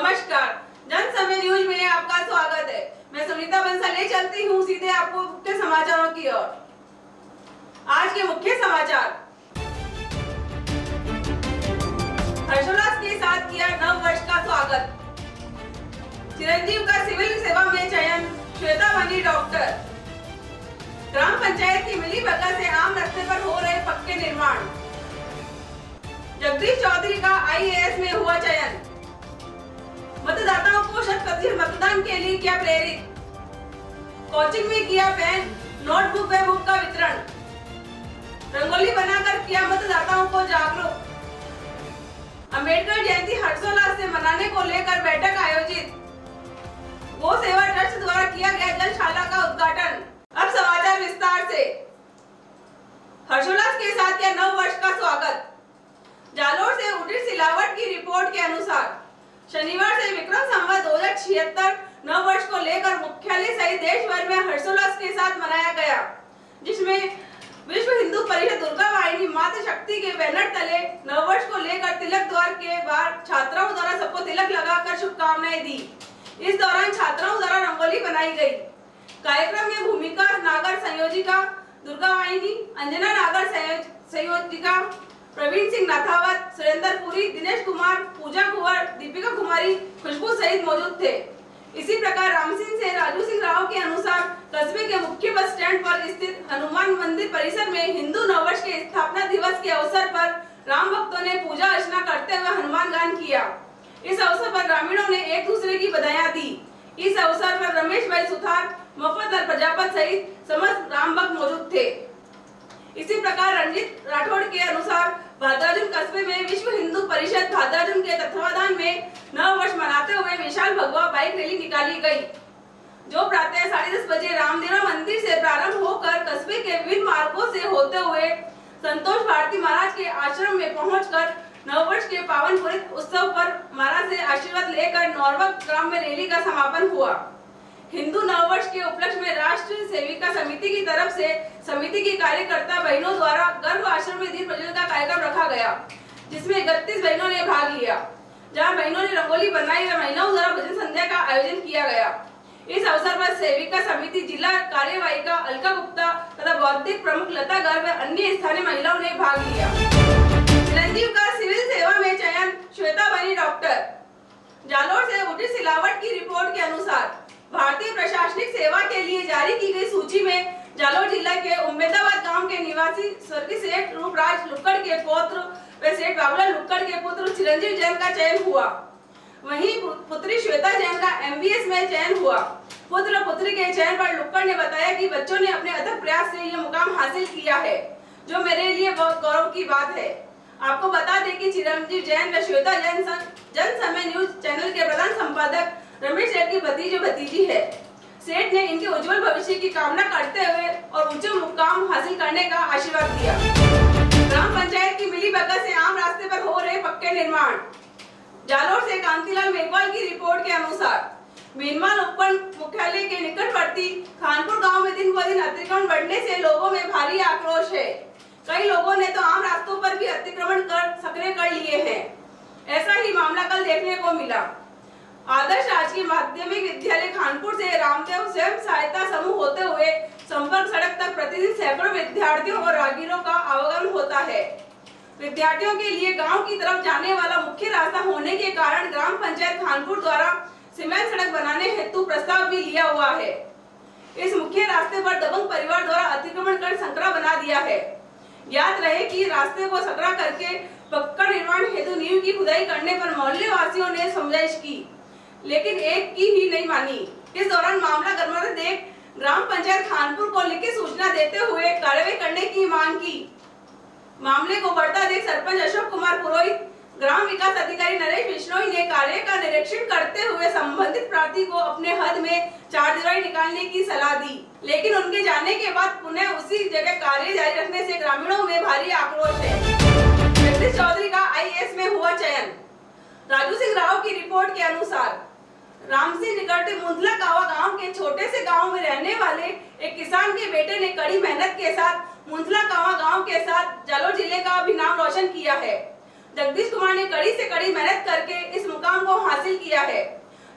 नमस्कार, जन समय न्यूज में आपका स्वागत है। मैं सुनीता बंसल ले चलती हूँ सीधे आपको मुख्य समाचारों की ओर। आज के मुख्य समाचार। हर्षोल्लास के साथ किया नव वर्ष का स्वागत। चिरंजीव का सिविल सेवा में चयन, श्वेता बनी डॉक्टर। ग्राम पंचायत की मिलीभगत से आम रास्ते पर हो रहे पक्के निर्माण। जगदीश चौधरी का IAS में हुआ चयन। मतदाताओं को 100% मतदान के लिए किया प्रेरित। कोचिंग में किया पेन, नोटबुक व बुक का वितरण। रंगोली बनाकर किया मतदाताओं को जागरूक। अंबेडकर जयंती हर्षोल्लास से मनाने को लेकर बैठक आयोजित। गो सेवा ट्रस्ट द्वारा किया गया जलशाला का उद्घाटन। अब समाचार विस्तार से। हर्षोल्लास के साथ किया नव वर्ष का स्वागत। जालोर से उठी सिलावट की रिपोर्ट के अनुसार शनिवार से विक्रम संवत 2076 नव वर्ष को लेकर मुख्यालय सहित देश भर में हर्षोल्लास के साथ मनाया गया, जिसमें विश्व हिंदू परिषद दुर्गा वाहिनी मातृ शक्ति के बैनर तले नव वर्ष को लेकर तिलक द्वार के बाहर छात्राओं द्वारा सबको तिलक लगाकर शुभकामनाएं दी। इस दौरान छात्राओं द्वारा रंगोली बनाई गई। कार्यक्रम में भूमिका नागर संयोजिका दुर्गा वाहिनी, अंजना नागर संयोजिका प्रवीण सिंह नाथावत, सुरेंद्र पुरी, दिनेश कुमार, पूजा कुंवर, दीपिका कुमारी, खुशबू सहित मौजूद थे। इसी प्रकार राम सिंह से राजू सिंह राव के अनुसार कस्बे के मुख्य बस स्टैंड पर स्थित हनुमान मंदिर परिसर में हिंदू नववर्ष के स्थापना दिवस के अवसर पर राम भक्तों ने पूजा अर्चना करते हुए हनुमान गान किया। इस अवसर पर ग्रामीणों ने एक दूसरे की बधाइयां दी। इस अवसर पर रमेश भाई सुथार, मुफद्दल प्रजापत सहित समस्त राम भक्त मौजूद थे। इसी प्रकार रंजीत राठौड़ के अनुसार भादराजुन कस्बे में विश्व हिंदू परिषद भादराजुन के तत्वाधान में नव वर्ष मनाते हुए विशाल भगवा बाइक रैली निकाली गई, जो प्रातः 10:30 बजे रामदेवरा मंदिर से प्रारंभ होकर कस्बे के विभिन्न मार्गों से होते हुए संतोष भारती महाराज के आश्रम में पहुंचकर नववर्ष के पावन पुरित उत्सव पर महाराज से आशीर्वाद लेकर नौरवा ग्राम में रैली का समापन हुआ। हिंदू नववर्ष के उपलक्ष्य में राष्ट्रीय सेविका समिति की तरफ से समिति की कार्यकर्ता बहनों द्वारा गर्भ आश्रम में दीप प्रज्वलन का कार्यक्रम रखा गया, जिसमें 31 बहनों ने भाग लिया, जहां बहनों ने रंगोली बनाई व महिलाओं द्वारा भजन संध्या का आयोजन किया गया। इस अवसर पर सेविका समिति जिला कार्यवाहिका अलका गुप्ता तथा बौद्धिक प्रमुख लता गर्ग व अन्य स्थानीय महिलाओं ने भाग लिया। चिरंजीव का सिविल सेवा में चयन, श्वेता बनी डॉक्टर। जालोर से उठी सिलावट की रिपोर्ट के अनुसार भारतीय प्रशासनिक सेवा के लिए जारी की गई सूची में जालोर जिला के उम्मेदाबाद गांव के निवासी स्वर्गीय सेठ रूपराज लुक्कड़ के पौत्र व सेठ बाबूलाल लुक्कड़ के पुत्र चिरंजीव जैन का चयन हुआ। वहीं पुत्री श्वेता जैन का MBS में चयन हुआ। पुत्र पुत्री के चयन पर लुक्कड़ ने बताया कि बच्चों ने अपने अथक प्रयास से यह मुकाम हासिल किया है, जो मेरे लिए बहुत गौरव की बात है। आपको बता दें कि चिरंजीव जैन व श्वेता जैन जन समय न्यूज चैनल के प्रधान संपादक रमेश सेठ की भतीजे भतीजी है। सेठ ने इनके उज्जवल भविष्य की कामना करते हुए और ऊंचे मुकाम हासिल करने का आशीर्वाद दिया। ग्राम पंचायत की मिलीभगत से आम रास्ते पर हो रहे पक्के निर्माण। जालोर से कांतिलाल मेघवाल की रिपोर्ट के अनुसार बीनवाल उपखंड मुख्यालय के निकटवर्ती खानपुर गांव में दिन ब दिन अतिक्रमण बढ़ने से लोगों में भारी आक्रोश है। कई लोगों ने तो आम रास्तों पर भी अतिक्रमण कर सक्रिय कर लिए हैं। ऐसा ही मामला कल देखने को मिला। आदर्श राजकीय माध्यमिक विद्यालय खानपुर से रामदेव स्वयं सहायता समूह होते हुए संपर्क सड़क तक प्रतिदिन सैकड़ों विद्यार्थियों और राहगीरों का आवागमन होता है। विद्यार्थियों के लिए गांव की तरफ जाने वाला मुख्य रास्ता होने के कारण ग्राम पंचायत खानपुर द्वारा सीमेंट सड़क बनाने हेतु प्रस्ताव भी लिया हुआ है। इस मुख्य रास्ते पर दबंग परिवार द्वारा अतिक्रमण कर संकरा बना दिया है। याद रहे कि रास्ते को संकरा करके पक्का निर्माण हेतु नींव की खुदाई करने पर मोहल्ले वासियों ने समझाइश की, लेकिन एक की ही नहीं मानी। इस दौरान मामला गरमाते देख ग्राम पंचायत खानपुर को लिखित सूचना देते हुए कार्रवाई करने की मांग की। मामले को बढ़ता देख सरपंच अशोक कुमार पुरोहित, ग्राम विकास अधिकारी नरेश बिश्नोई ने कार्य का निरीक्षण करते हुए संबंधित प्रार्थी को अपने हद में चारदीवारी निकालने की सलाह दी, लेकिन उनके जाने के बाद पुनः उसी जगह कार्य जारी रखने से ग्रामीणों में भारी आक्रोश है। जगदीश चौधरी का IAS में हुआ चयन। राजू सिंह राव की रिपोर्ट के अनुसार राम सिंह निकट मुंदला कावा गांव के छोटे से गांव में रहने वाले एक किसान के बेटे ने कड़ी मेहनत के साथ मुंदला कावा गांव के साथ जालोर जिले का भी नाम रोशन किया है। जगदीश कुमार ने कड़ी से कड़ी मेहनत करके इस मुकाम को हासिल किया है।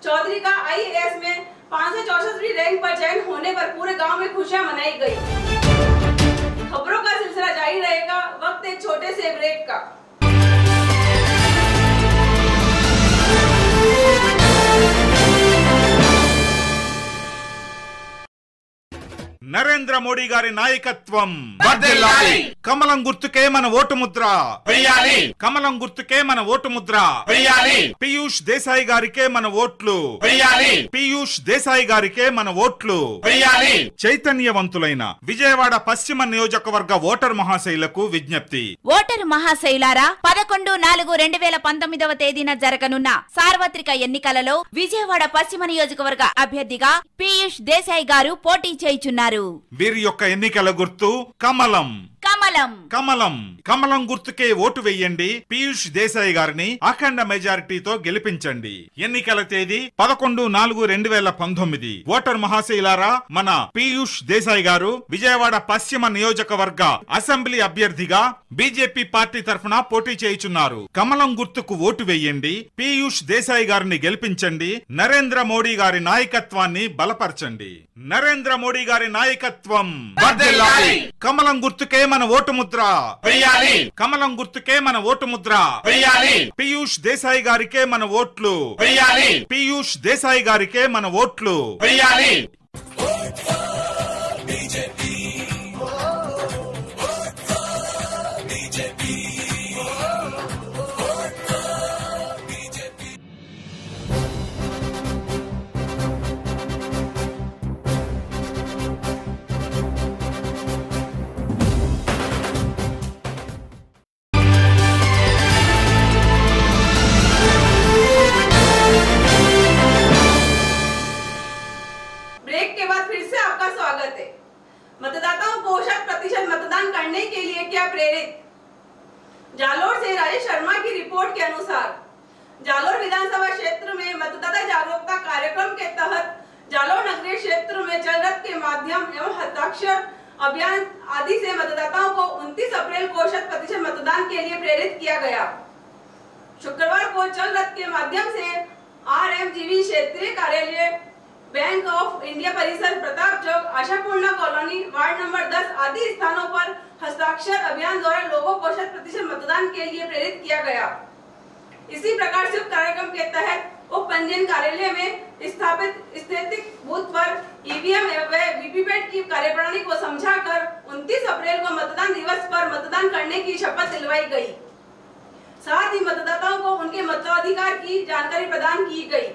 चौधरी का IAS में 564वीं रैंक पर चयन होने पर पूरे गांव में खुशियां मनाई गई। खबरों का सिलसिला जारी रहेगा, वक्त एक छोटे से ब्रेक का। నరేంద్ర మోడీ గారి నాయకత్వం వర్ధిల్లాలి. కమలం గుర్తుకే మన ఓటు ముద్ర వేయాలి. కమలం గుర్తుకే మన ఓటు ముద్ర వేయాలి. పీయూష్ దేశాయ్ గారికే మన ఓట్లు వేయాలి. పీయూష్ దేశాయ్ గారికే మన ఓట్లు వేయాలి. చైతన్యవంతులైన విజయవాడ పశ్చిమ నియోజకవర్గ ఓటర్ మహాశైలకు విజ్ఞప్తి. ఓటరు మహాశైలారా 11/4/2019 తేదీన జరగనున్న సార్వత్రిక ఎన్నికలలో విజయవాడ పశ్చిమ నియోజకవర్గ అభ్యర్థిగా పీయూష్ దేశాయ్ గారు పోటీ చేయుచున్నారు. వీరి యొక్క ఎన్నికల గుర్తు కమలం. కమలం కమలం కమలం గుర్తుకే ఓటు వేయండి. పీయూష్ దేశాయ్ గారిని అఖండ మెజారిటీతో గెలిపించండి. ఎన్నికల తేదీ 11/4/2019. ఓటర్ మహాశైలారా, మన పీయూష్ దేశాయ్ గారు విజయవాడ పశ్చిమ నియోజకవర్గ అసెంబ్లీ అభ్యర్థిగా బీజేపీ పార్టీ తరఫున పోటీ చేయుచున్నారు. కమలం గుర్తుకు ఓటు వేయండి. పీయూష్ దేశాయ్ గారిని గెలిపించండి. నరేంద్ర మోడీ గారి నాయకత్వాన్ని బలపరచండి. నరేంద్ర మోడీ గారి నాయకత్వం వర్ధిల్లాలి. కమలం గుర్తుకే మన ఓటు ముద్ర వేయాలి. కమలం గుర్తుకే మన ఓటు ముద్ర వేయాలి. పీయూష్ దేశాయ్ గారికే మన ఓట్లు వేయాలి. పీయూష్ దేశాయ్ గారికే మన ఓట్లు వేయాలి. ब्रेक के बाद फिर से आपका स्वागत है। मतदाताओं को 60% मतदान करने के लिए क्या प्रेरित? जालोर से राजेश शर्मा की रिपोर्ट के अनुसार जालोर विधानसभा क्षेत्र में मतदाता जागरूकता कार्यक्रम के तहत जालोर नगरीय क्षेत्र में चल रथ के माध्यम एवं हस्ताक्षर अभियान आदि से मतदाताओं को 29 अप्रैल को 60% मतदान के लिए प्रेरित किया गया। शुक्रवार को चल रथ के माध्यम से RMGV क्षेत्रीय कार्यालय, बैंक ऑफ इंडिया परिसर, प्रताप चौक, आशापूर्णा कॉलोनी, वार्ड नंबर 10 आदि स्थानों पर हस्ताक्षर अभियान द्वारा लोगों को 60% मतदान के लिए प्रेरित किया गया। इसी प्रकार से कार्यक्रम के तहत उप पंजीयन कार्यालय में स्थापित स्थितिक बूथ पर EVM व वीवीपैट की कार्यप्रणाली को समझाकर 29 अप्रैल को मतदान दिवस पर मतदान करने की शपथ दिलवाई गई। साथ ही मतदाताओं को उनके मताधिकार की जानकारी प्रदान की गई।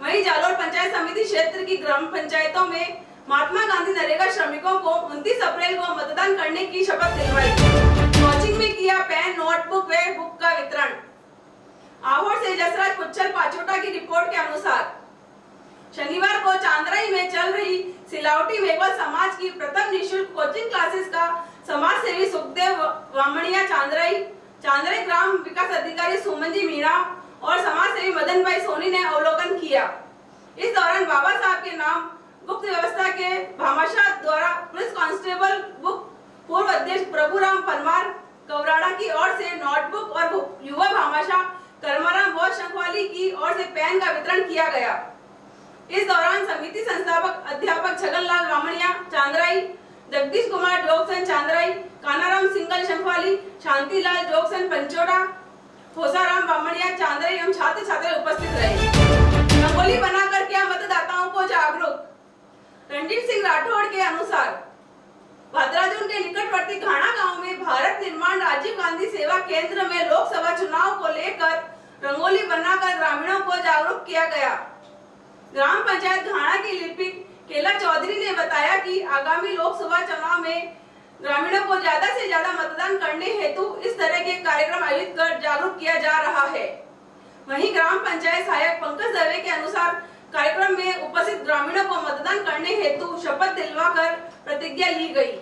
वहीं जालोर पंचायत समिति क्षेत्र की ग्राम पंचायतों में महात्मा गांधी नरेगा श्रमिकों को 29 अप्रैल को मतदान करने की शपथ दिलवाई। कोचिंग में किया पेन, नोटबुक व बुक का वितरण। आहोर से जसराज पुच्छल पाचोटा की रिपोर्ट के अनुसार शनिवार को चांदराई में चल रही सिलावटी मेघवाल समाज की प्रथम निःशुल्क कोचिंग क्लासेस का समाज सेवी सुखदेव वामणिया चांदराई ग्राम विकास अधिकारी सुमन जी मीणा और समाज सेवी मदन भाई सोनी ने अवलोकन किया। इस दौरान बाबा साहब के नाम गुप्त व्यवस्था के भामाशाह द्वारा पुलिस कांस्टेबल बुक पूर्व अध्यक्ष प्रभुराम परमार कवराड़ा की ओर से नोटबुक और युवा भामाशाह कर्माराम बोस शंखवाली की ओर से पेन का वितरण किया गया। इस दौरान समिति संस्थापक अध्यापक छगनलाल वामणिया चांदराई, जगदीश कुमार जोगसन चांदराई, कानाराम सिंगल शंखवाली, शांतिलाल जोगसन पंचोड़ा, होसाराम बामणिया चांदराई एवं छात्र छात्राएं उपस्थित रहे। रंगोली बनाकर किया मतदाताओं को जागरूक। रणजीत सिंह राठौड़ के अनुसार भद्राजुन के निकटवर्ती घाना गांव में भारत निर्माण राजीव गांधी सेवा केंद्र में लोकसभा चुनाव को लेकर रंगोली बनाकर ग्रामीणों को जागरूक किया गया। ग्राम पंचायत घाना की लिपिक केला चौधरी ने बताया कि आगामी लोकसभा चुनाव में ग्रामीणों को ज्यादा से ज्यादा मतदान करने हेतु इस तरह के कार्यक्रम आयोजित कर जागरूक किया जा रहा है। वहीं ग्राम पंचायत सहायक पंकज दवे के अनुसार कार्यक्रम में उपस्थित ग्रामीणों को मतदान करने हेतु शपथ दिलवाकर प्रतिज्ञा ली गई।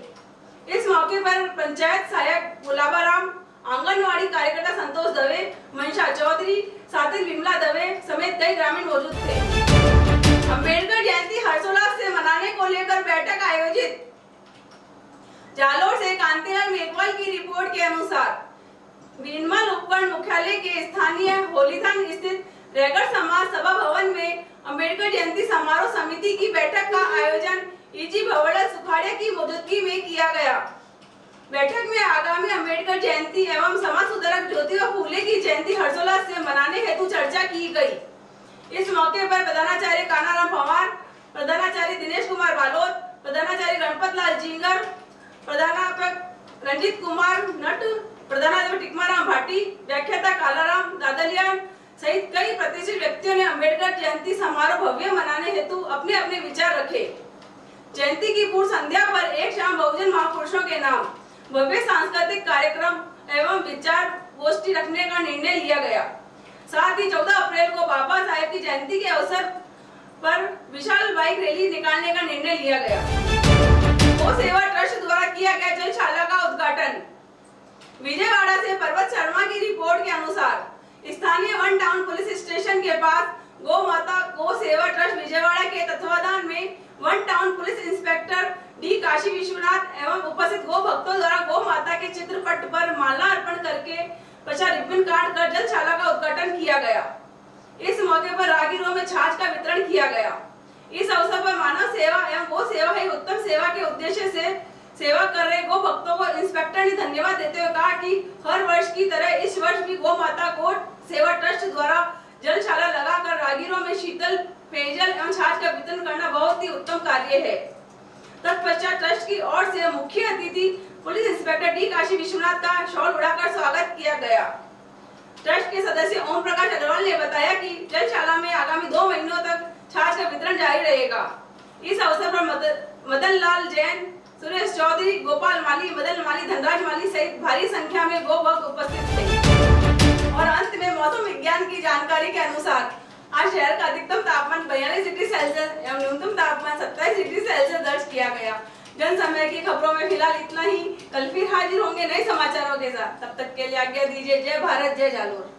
इस मौके पर पंचायत सहायक गुलाबाराम, आंगनवाड़ी कार्यकर्ता संतोष दवे, मनशा चौधरी, साथिन विमला दवे समेत कई ग्रामीण मौजूद थे। अम्बेडकर जयंती हर्षोल्लास से मनाने को लेकर बैठक आयोजित। जालोर से कांतिलाल मेघवाल की रिपोर्ट के अनुसार बीनमल उपखंड मुख्यालय के स्थानीय होलीथान स्थित रैगड़ समाज सभा भवन में अम्बेडकर जयंती समारोह समिति की बैठक का आयोजन ईजी भवड़ा सुखाड़िया की मौजूदगी में किया गया। बैठक में आगामी अम्बेडकर जयंती एवं समाज सुधारक ज्योतिबा फूले की जयंती हर्षोल्लास से मनाने हेतु चर्चा की गई। इस मौके पर प्रधानाचार्य कानाराम पवार, प्रधानाचार्य दिनेश कुमार बालोद, प्रधानाचार्य गणपत लाल जिंगर, प्रधानाध्यापक रंजीत कुमार नट, प्रधानाध्यापक टिकमाराम भाटी, व्याख्याता कालाराम दादलियान सहित कई प्रतिष्ठित व्यक्तियों ने अम्बेडकर जयंती समारोह भव्य मनाने हेतु अपने अपने विचार रखे। जयंती की पूर्व संध्या पर एक शाम बहुजन महापुरुषों के नाम भव्य सांस्कृतिक कार्यक्रम एवं विचार गोष्ठी रखने का निर्णय लिया गया। साथ ही 14 अप्रैल को बाबा साहेब की जयंती के अवसर पर विशाल बाइक रैली निकालने का निर्णय लिया गया। गो सेवा ट्रस्ट द्वारा किया गया जलशाला का उद्घाटन। विजयवाड़ा से पर्वत शर्मा की रिपोर्ट के अनुसार स्थानीय वन टाउन पुलिस स्टेशन के पास गौ माता गो सेवा ट्रस्ट विजयवाड़ा के तत्वाधान में one town police inspector D Kashi Vishwanath एवं उपस्थित गो भक्तों द्वारा गौ माता के चित्रपट पर माला अर्पण करके पश्चात रिबन काट कर जलशाला का उद्घाटन किया गया। इस मौके पर राहगीरों में छाछ का वितरण किया गया। इस अवसर पर मानव सेवा एवं गो सेवा ही उत्तम सेवा के उद्देश्य से सेवा कर रहे गो भक्तों को इंस्पेक्टर ने धन्यवाद देते हुए कहा कि हर वर्ष की तरह इस वर्ष भी गौ माता गो सेवा ट्रस्ट द्वारा जलशाला लगाकर राहगीरों में शीतल पेयजल एवं छाछ का वितरण करना बहुत ही उत्तम कार्य है। तत्पश्चात ट्रस्ट की ओर से मुख्य अतिथि police inspector D Kashi Vishwanath का शॉल उड़ाकर स्वागत किया गया। ट्रस्ट के सदस्य ओम प्रकाश अग्रवाल ने बताया कि जलशाला में आगामी 2 महीनों तक छाछ का वितरण जारी रहेगा। इस अवसर पर मदन लाल जैन, सुरेश चौधरी, गोपाल माली, मदन माली, धनराज माली सहित भारी संख्या में गो भक्त उपस्थित थे। और अंत में मौसम विज्ञान की जानकारी के अनुसार आज शहर का अधिकतम तापमान 42 डिग्री सेल्सियस एवं न्यूनतम तापमान 27 डिग्री सेल्सियस दर्ज किया गया। जन समय की खबरों में फिलहाल इतना ही। कल फिर हाजिर होंगे नए समाचारों के साथ। तब तक के लिए आज्ञा दीजिए। जय भारत, जय जालोर।